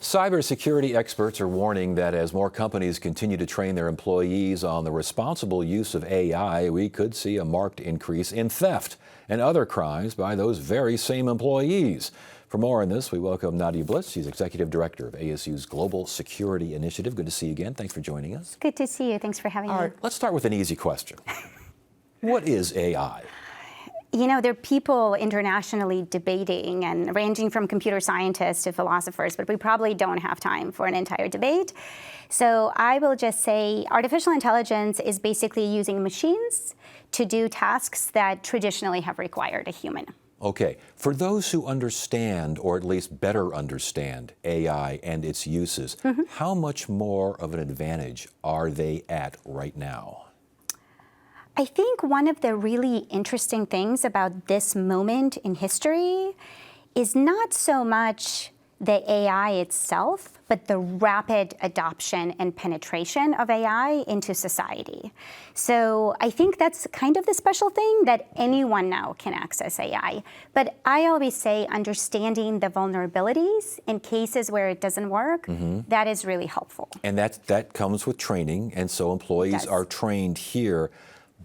Cybersecurity experts are warning that as more companies continue to train their employees on the responsible use of AI, we could see a marked increase in theft and other crimes by those very same employees. For more on this, we welcome Nadia Blitz. She's Executive Director of ASU's Global Security Initiative. Good to see you again. Thanks for joining us. Good to see you. Thanks for having me. All right, let's start with an easy question. What is AI? You know, there are people internationally debating and ranging from computer scientists to philosophers, but we probably don't have time for an entire debate. So I will just say artificial intelligence is basically using machines to do tasks that traditionally have required a human. Okay, for those who understand, or at least better understand, AI and its uses, how much more of an advantage are they at right now? I think one of the really interesting things about this moment in history is not so much the AI itself, but the rapid adoption and penetration of AI into society. So I think that's kind of the special thing, that anyone now can access AI. But I always say understanding the vulnerabilities in cases where it doesn't work, that is really helpful. And that comes with training, and so employees are trained here.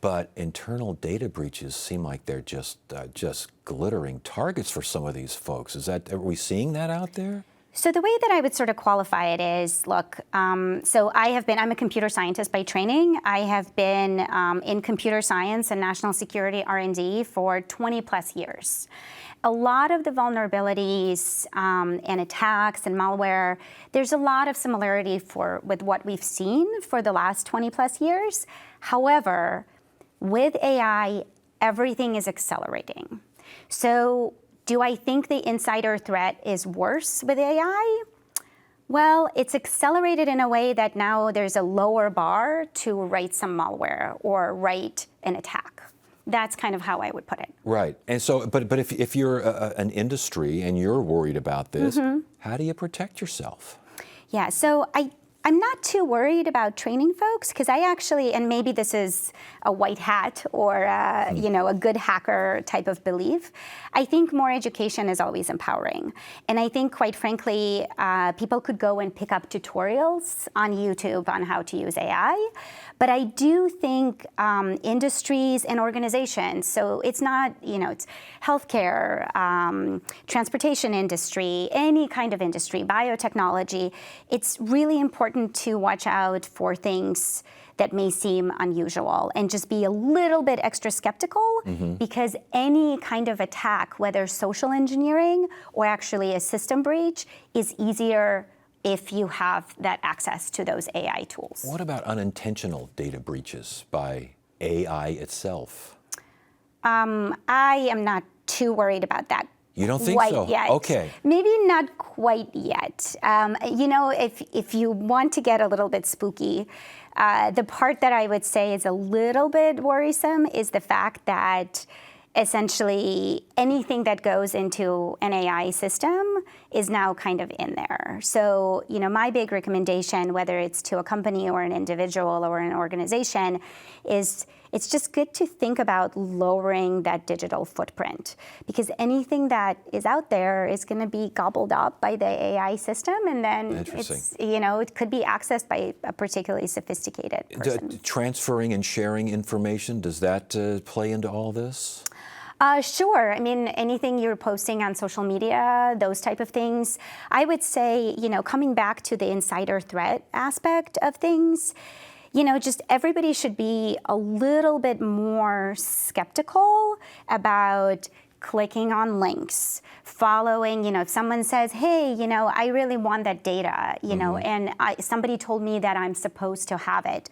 But internal data breaches seem like they're just glittering targets for some of these folks. Are we seeing that out there? So the way that I would sort of qualify it is, look, I'm a computer scientist by training. I have been in computer science and national security R&D for 20 plus years. A lot of the vulnerabilities and attacks and malware, there's a lot of similarity with what we've seen for the last 20 plus years. However, with AI, everything is accelerating. So do I think the insider threat is worse with AI? Well, it's accelerated in a way that now there's a lower bar to write some malware or write an attack. That's kind of how I would put it. Right. And so, but if you're an industry and you're worried about this, how do you protect yourself? Yeah, so I'm not too worried about training folks, because I actually, and maybe this is a white hat or a good hacker type of belief, I think more education is always empowering. And I think, quite frankly, people could go and pick up tutorials on YouTube on how to use AI. But I do think industries and organizations, so it's not, it's healthcare, transportation industry, any kind of industry, biotechnology, it's really important to watch out for things that may seem unusual and just be a little bit extra skeptical, because any kind of attack, whether social engineering or actually a system breach, is easier if you have that access to those AI tools. What about unintentional data breaches by AI itself? I am not too worried about that. You don't think so? Yet. Okay. Maybe not quite yet. If you want to get a little bit spooky, the part that I would say is a little bit worrisome is the fact that essentially anything that goes into an AI system is now kind of in there. So, my big recommendation, whether it's to a company or an individual or an organization, is it's just good to think about lowering that digital footprint, because anything that is out there is going to be gobbled up by the AI system, and then it could be accessed by a particularly sophisticated person. Transferring and sharing information, does that play into all this? Sure. I mean, anything you're posting on social media, those type of things. I would say, coming back to the insider threat aspect of things, just everybody should be a little bit more skeptical about clicking on links, following, if someone says, hey, I really want that data, and somebody told me that I'm supposed to have it.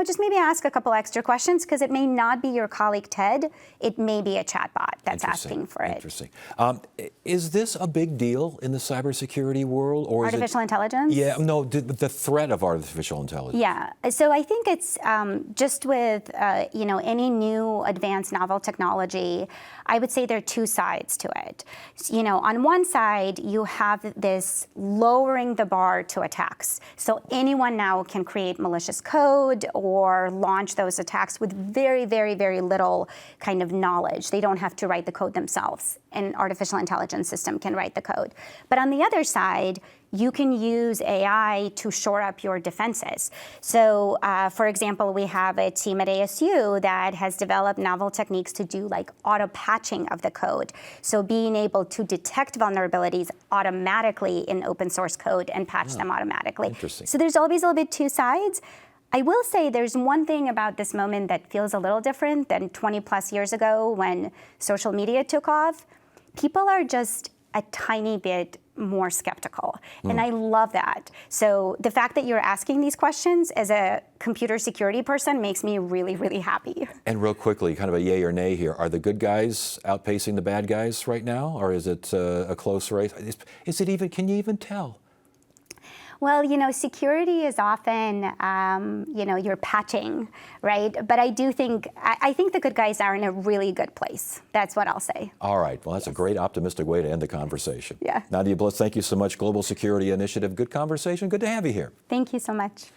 Just maybe ask a couple extra questions, because it may not be your colleague Ted. It may be a chatbot that's asking for it. Interesting. Is this a big deal in the cybersecurity world, or artificial intelligence? Yeah, no, the threat of artificial intelligence. Yeah. So I think it's just with any new advanced novel technology, I would say there are two sides to it. On one side, you have this lowering the bar to attacks. So anyone now can create malicious code or launch those attacks with very, very, very little kind of knowledge. They don't have to write the code themselves. An artificial intelligence system can write the code. But on the other side, you can use AI to shore up your defenses. So, for example, we have a team at ASU that has developed novel techniques to do like auto patching of the code. So being able to detect vulnerabilities automatically in open source code and patch them automatically. Interesting. So there's always a little bit two sides. I will say there's one thing about this moment that feels a little different than 20 plus years ago when social media took off. People are just a tiny bit more skeptical, and I love that. So the fact that you're asking these questions as a computer security person makes me really, really happy. And real quickly, kind of a yay or nay here. Are the good guys outpacing the bad guys right now, or is it a close race? Is it even, can you even tell? Well, security is often, you're patching, right? But I do think, I think the good guys are in a really good place. That's what I'll say. All right. Well, that's a great optimistic way to end the conversation. Yeah. Nadia Blitz, thank you so much. Global Security Initiative. Good conversation. Good to have you here. Thank you so much.